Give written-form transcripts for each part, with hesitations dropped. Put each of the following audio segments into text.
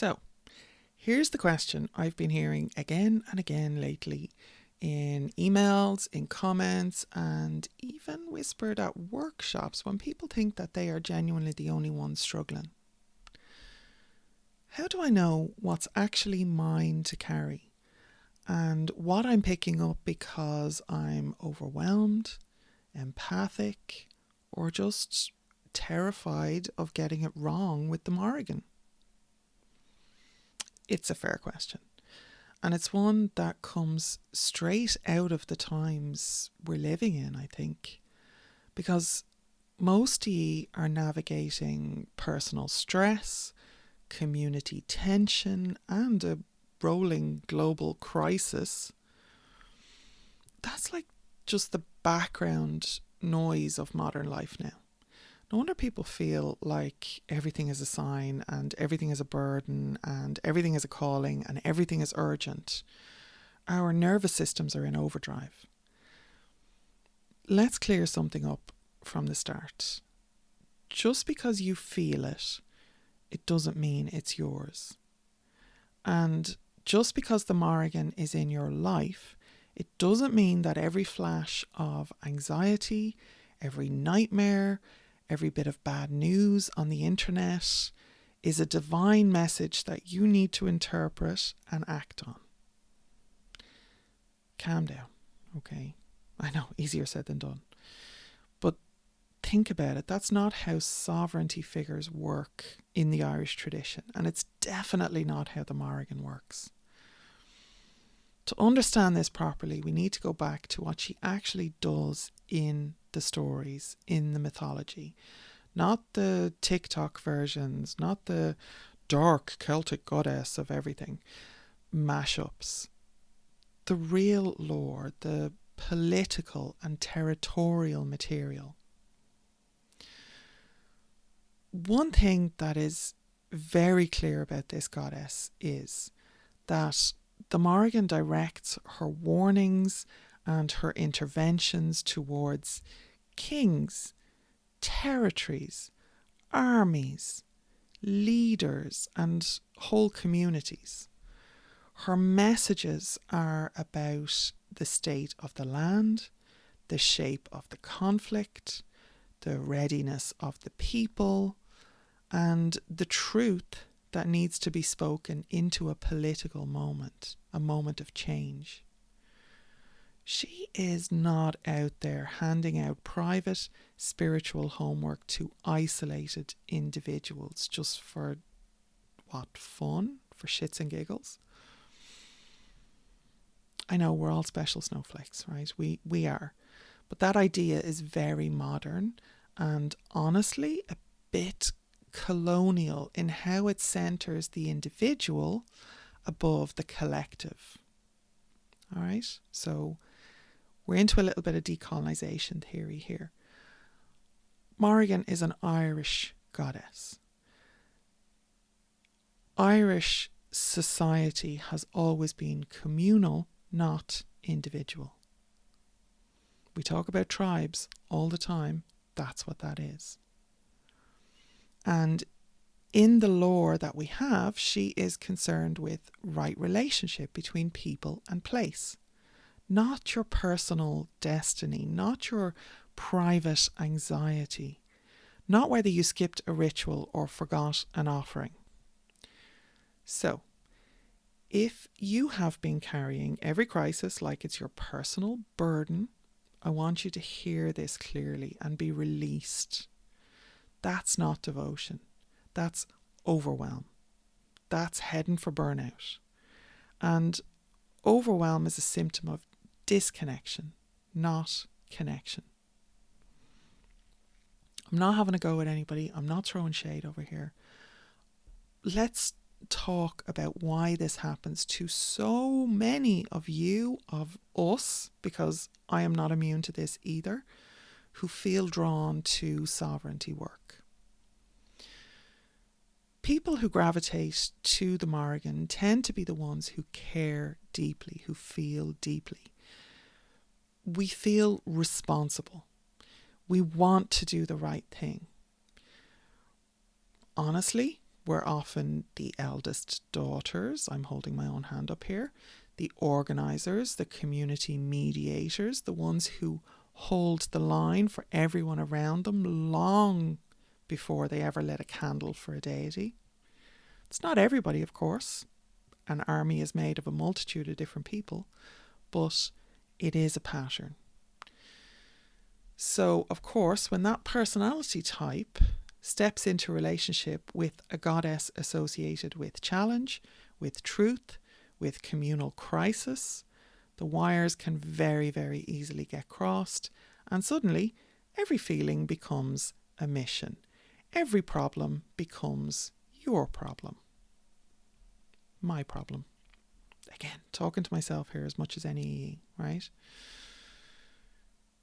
So, here's the question I've been hearing again and again lately in emails, in comments, and even whispered at workshops when people think that they are genuinely the only ones struggling. How do I know what's actually mine to carry and what I'm picking up because I'm overwhelmed, empathic, or just terrified of getting it wrong with the Mórrígan? It's a fair question. And it's one that comes straight out of the times we're living in, I think. Because most of ye are navigating personal stress, community tension, and a rolling global crisis. That's like just the background noise of modern life now. No wonder people feel like everything is a sign and everything is a burden and everything is a calling and everything is urgent. Our nervous systems are in overdrive. Let's clear something up from the start. Just because you feel it, it doesn't mean it's yours. And just because the Mórrígan is in your life, it doesn't mean that every flash of anxiety, every nightmare, every bit of bad news on the internet is a divine message that you need to interpret and act on. Calm down, okay? I know, easier said than done. But think about it, that's not how sovereignty figures work in the Irish tradition, and it's definitely not how the Mórrígan works. To understand this properly, we need to go back to what she actually does in the stories, in the mythology. Not the TikTok versions, not the dark Celtic goddess of everything, mashups. The real lore, the political and territorial material. One thing that is very clear about this goddess is that the Mórrígan directs her warnings and her interventions towards kings, territories, armies, leaders, and whole communities. Her messages are about the state of the land, the shape of the conflict, the readiness of the people, and the truth that needs to be spoken into a political moment, a moment of change. She is not out there handing out private spiritual homework to isolated individuals just for, fun? For shits and giggles? I know we're all special snowflakes, right? We are. But that idea is very modern and honestly a bit colonial in how it centres the individual above the collective. All right? So we're into a little bit of decolonisation theory here. Mórrígan is an Irish goddess. Irish society has always been communal, not individual. We talk about tribes all the time. That's what that is. And in the lore that we have, she is concerned with right relationship between people and place. Not your personal destiny, not your private anxiety, not whether you skipped a ritual or forgot an offering. So, if you have been carrying every crisis like it's your personal burden, I want you to hear this clearly and be released. That's not devotion. That's overwhelm. That's heading for burnout. And overwhelm is a symptom of disconnection, not connection. I'm not having a go at anybody. I'm not throwing shade over here. Let's talk about why this happens to so many of you, of us, because I am not immune to this either, who feel drawn to sovereignty work. People who gravitate to the Mórrígan tend to be the ones who care deeply, who feel deeply. We feel responsible. We want to do the right thing. Honestly, We're often the eldest daughters. I'm holding my own hand up here. The organisers, the community mediators, the ones who hold the line for everyone around them long before they ever lit a candle for a deity. It's not everybody, of course. An army is made of a multitude of different people, but it is a pattern. So, of course, when that personality type steps into relationship with a goddess associated with challenge, with truth, with communal crisis, the wires can very, very easily get crossed, and suddenly every feeling becomes a mission. Every problem becomes your problem. My problem. Again, talking to myself here as much as any, right?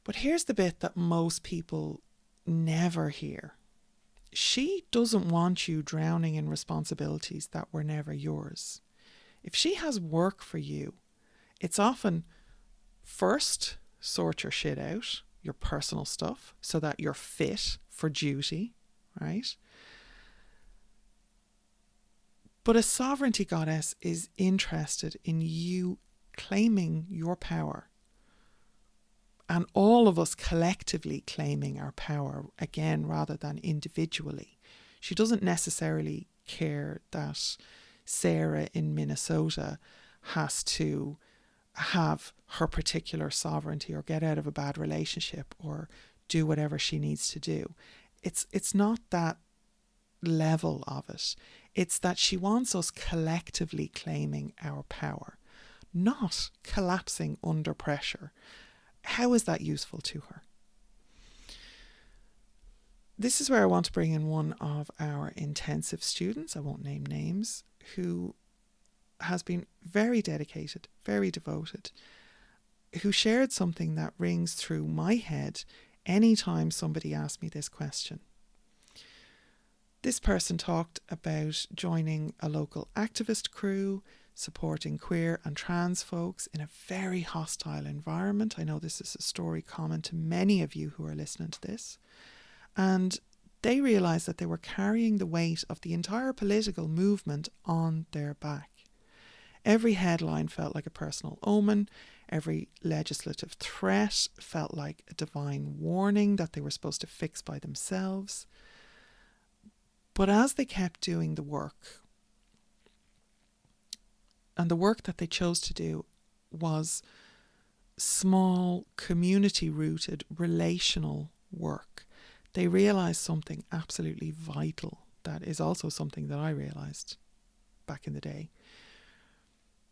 But here's the bit that most people never hear. She doesn't want you drowning in responsibilities that were never yours. If she has work for you, it's often first sort your shit out, your personal stuff, so that you're fit for duty, right? But a sovereignty goddess is interested in you claiming your power, and all of us collectively claiming our power, again, rather than individually. She doesn't necessarily care that Sarah in Minnesota has to have her particular sovereignty or get out of a bad relationship or do whatever she needs to do. It's not that level of it. It's that she wants us collectively claiming our power, not collapsing under pressure. How is that useful to her? This is where I want to bring in one of our intensive students, I won't name names, who has been very dedicated, very devoted, who shared something that rings through my head anytime somebody asks me this question. This person talked about joining a local activist crew, supporting queer and trans folks in a very hostile environment. I know this is a story common to many of you who are listening to this. And they realised that they were carrying the weight of the entire political movement on their back. Every headline felt like a personal omen. Every legislative threat felt like a divine warning that they were supposed to fix by themselves. But as they kept doing the work, and the work that they chose to do was small, community-rooted, relational work, they realised something absolutely vital. That is also something that I realised back in the day.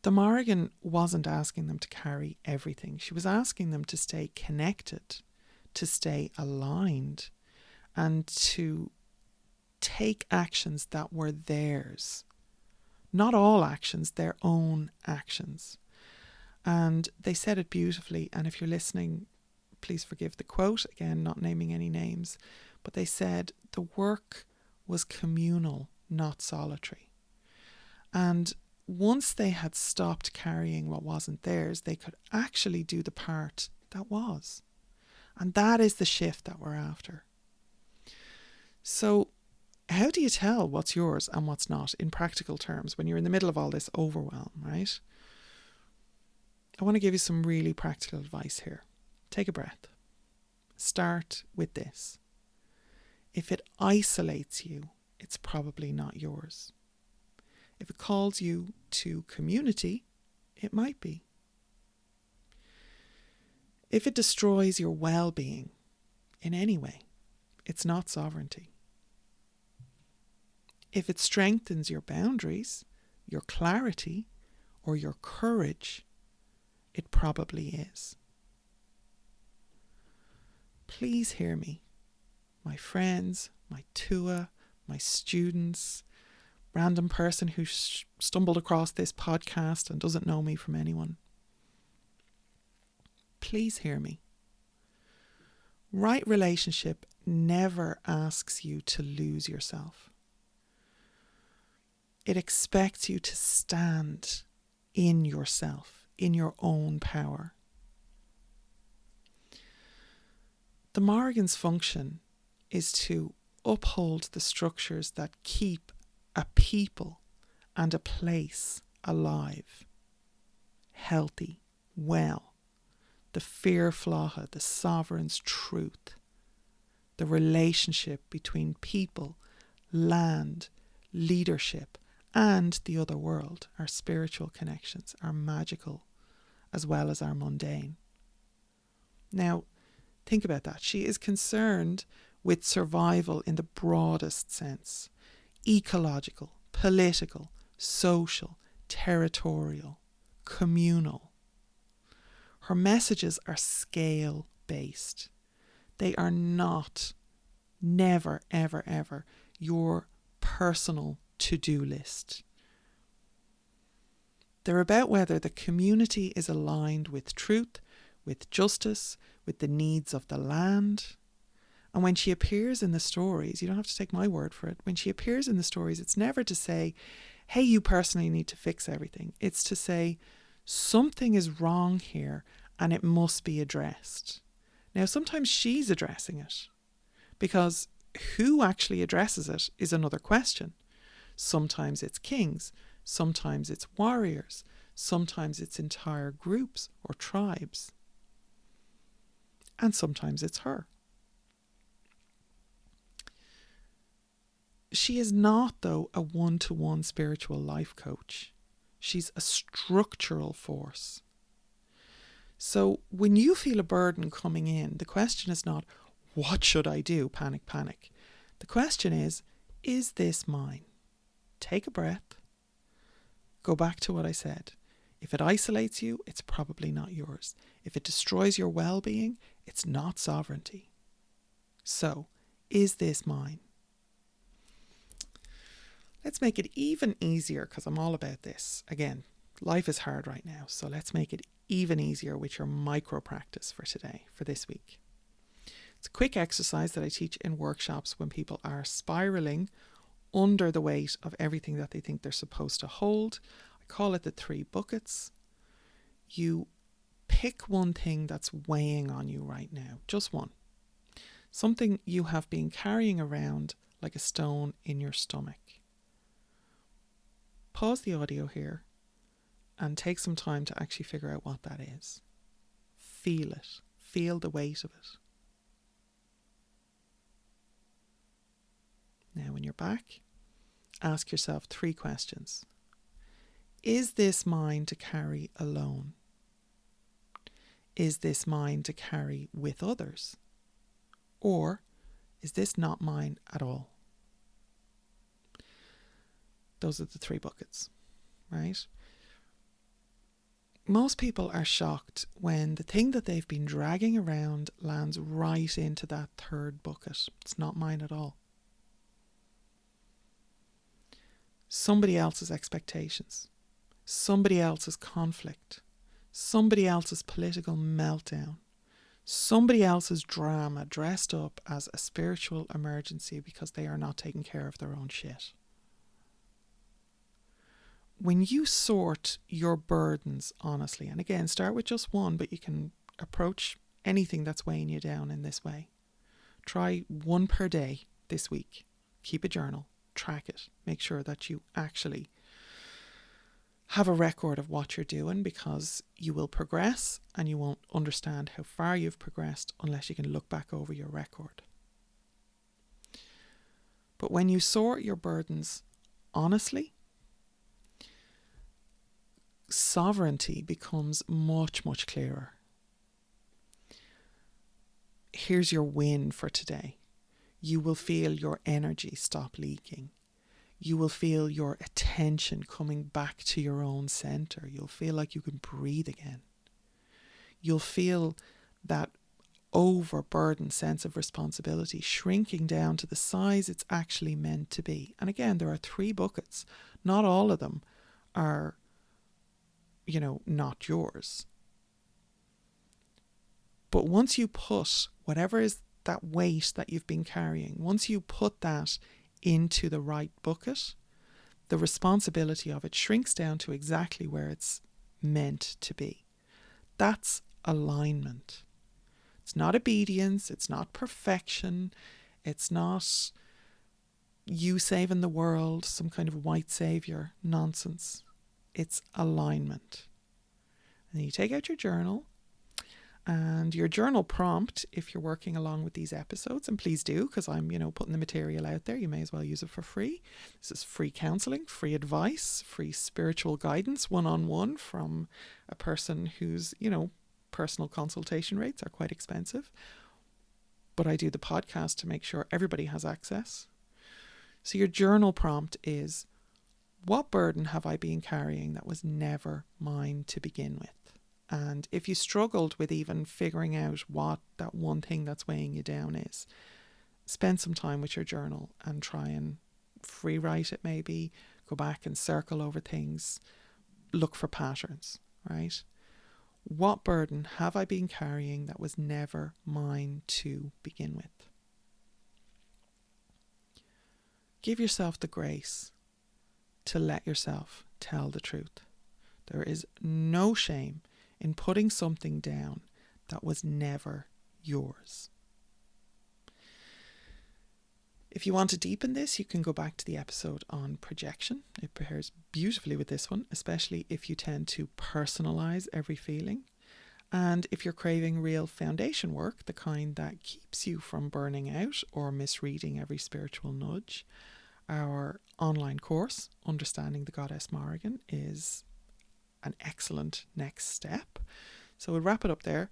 The Mórrígan wasn't asking them to carry everything. She was asking them to stay connected, to stay aligned, and to take actions that were theirs. Not all actions, their own actions. And they said it beautifully, and if you're listening, please forgive the quote, again, not naming any names, but they said the work was communal, not solitary. And once they had stopped carrying what wasn't theirs, they could actually do the part that was. And that is the shift that we're after. So how do you tell what's yours and what's not in practical terms when you're in the middle of all this overwhelm, right? I want to give you some really practical advice here. Take a breath. Start with this. If it isolates you, it's probably not yours. If it calls you to community, it might be. If it destroys your well-being in any way, it's not sovereignty. If it strengthens your boundaries, your clarity, or your courage, it probably is. Please hear me, my friends, my tua, my students, random person who stumbled across this podcast and doesn't know me from anyone. Please hear me. Right relationship never asks you to lose yourself. It expects you to stand in yourself, in your own power. The Mórrígan's function is to uphold the structures that keep a people and a place alive, healthy, well, the fear flaha, the sovereign's truth, the relationship between people, land, leadership, and the other world, our spiritual connections, our magical as well as our mundane. Now, think about that. She is concerned with survival in the broadest sense: ecological, political, social, territorial, communal. Her messages are scale-based. They are not, never, ever, ever, your personal to-do list. They're about whether the community is aligned with truth, with justice, with the needs of the land. And when she appears in the stories, you don't have to take my word for it. When she appears in the stories, it's never to say, hey, you personally need to fix everything. It's to say, something is wrong here and it must be addressed. Now, sometimes she's addressing it, because who actually addresses it is another question. Sometimes it's kings, sometimes it's warriors, sometimes it's entire groups or tribes, and sometimes it's her. She is not, though, a one-to-one spiritual life coach. She's a structural force. So when you feel a burden coming in, the question is not, what should I do? Panic, panic. The question is this mine? Take a breath. Go back to what I said. If it isolates you, it's probably not yours. If it destroys your well-being, it's not sovereignty. So, is this mine? Let's make it even easier, because I'm all about this. Again, life is hard right now, so let's make it even easier with your micro practice for today, for this week. It's a quick exercise that I teach in workshops when people are spiraling under the weight of everything that they think they're supposed to hold. I call it the 3 buckets. You pick one thing that's weighing on you right now, just one. Something you have been carrying around like a stone in your stomach. Pause the audio here and take some time to actually figure out what that is. Feel it. Feel the weight of it. Now, when you're back, ask yourself 3 questions. Is this mine to carry alone? Is this mine to carry with others? Or is this not mine at all? Those are the 3 buckets, right? Most people are shocked when the thing that they've been dragging around lands right into that 3rd bucket. It's not mine at all. Somebody else's expectations, somebody else's conflict, somebody else's political meltdown, somebody else's drama dressed up as a spiritual emergency because they are not taking care of their own shit. When you sort your burdens honestly, and again, start with just one, but you can approach anything that's weighing you down in this way. Try 1 per day this week. Keep a journal. Track it. Make sure that you actually have a record of what you're doing, because you will progress and you won't understand how far you've progressed unless you can look back over your record. But when you sort your burdens honestly, sovereignty becomes much, much clearer. Here's your win for today. You will feel your energy stop leaking. You will feel your attention coming back to your own center. You'll feel like you can breathe again. You'll feel that overburdened sense of responsibility shrinking down to the size it's actually meant to be. And again, there are 3 buckets. Not all of them are, not yours. But once you put whatever is that weight that you've been carrying, once you put that into the right bucket, the responsibility of it shrinks down to exactly where it's meant to be. That's alignment. It's not obedience. It's not perfection. It's not you saving the world, some kind of white savior nonsense. It's alignment. And then you take out your journal, and your journal prompt, if you're working along with these episodes, and please do, because I'm, putting the material out there, you may as well use it for free. This is free counselling, free advice, free spiritual guidance, one-on-one from a person whose, personal consultation rates are quite expensive. But I do the podcast to make sure everybody has access. So your journal prompt is, what burden have I been carrying that was never mine to begin with? And if you struggled with even figuring out what that one thing that's weighing you down is, spend some time with your journal and try and free write it maybe, go back and circle over things, look for patterns, right? What burden have I been carrying that was never mine to begin with? Give yourself the grace to let yourself tell the truth. There is no shame in putting something down that was never yours. If you want to deepen this, you can go back to the episode on projection. It pairs beautifully with this one, especially if you tend to personalize every feeling. And if you're craving real foundation work, the kind that keeps you from burning out or misreading every spiritual nudge, our online course, Understanding the Goddess Mórrígan, is an excellent next step. So we'll wrap it up there.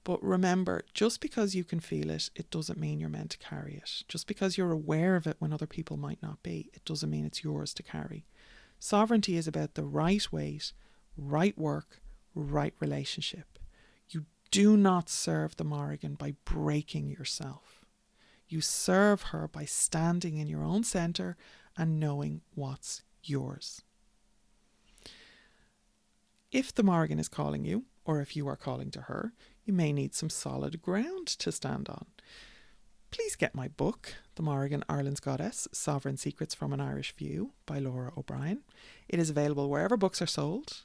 But remember, just because you can feel it, it doesn't mean you're meant to carry it. Just because you're aware of it when other people might not be, it doesn't mean it's yours to carry. Sovereignty is about the right weight, right work, right relationship. You do not serve the Mórrígan by breaking yourself. You serve her by standing in your own centre and knowing what's yours. If the Mórrígan is calling you, or if you are calling to her, you may need some solid ground to stand on. Please get my book, The Mórrígan, Ireland's Goddess, Sovereign Secrets from an Irish View by Lora. It is available wherever books are sold.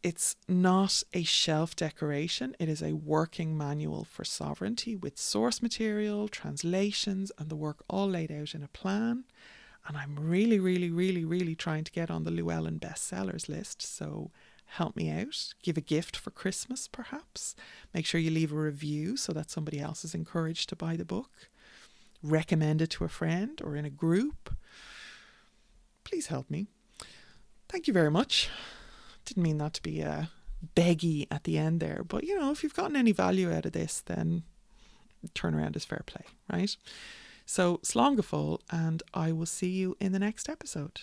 It's not a shelf decoration. It is a working manual for sovereignty with source material, translations, and the work all laid out in a plan. And I'm really trying to get on the Llewellyn bestsellers list. So help me out. Give a gift for Christmas, perhaps. Make sure you leave a review so that somebody else is encouraged to buy the book. Recommend it to a friend or in a group. Please help me. Thank you very much. Didn't mean that to be a beggy at the end there. But, if you've gotten any value out of this, then turnaround is fair play, right? So, slán go fóill, and I will see you in the next episode.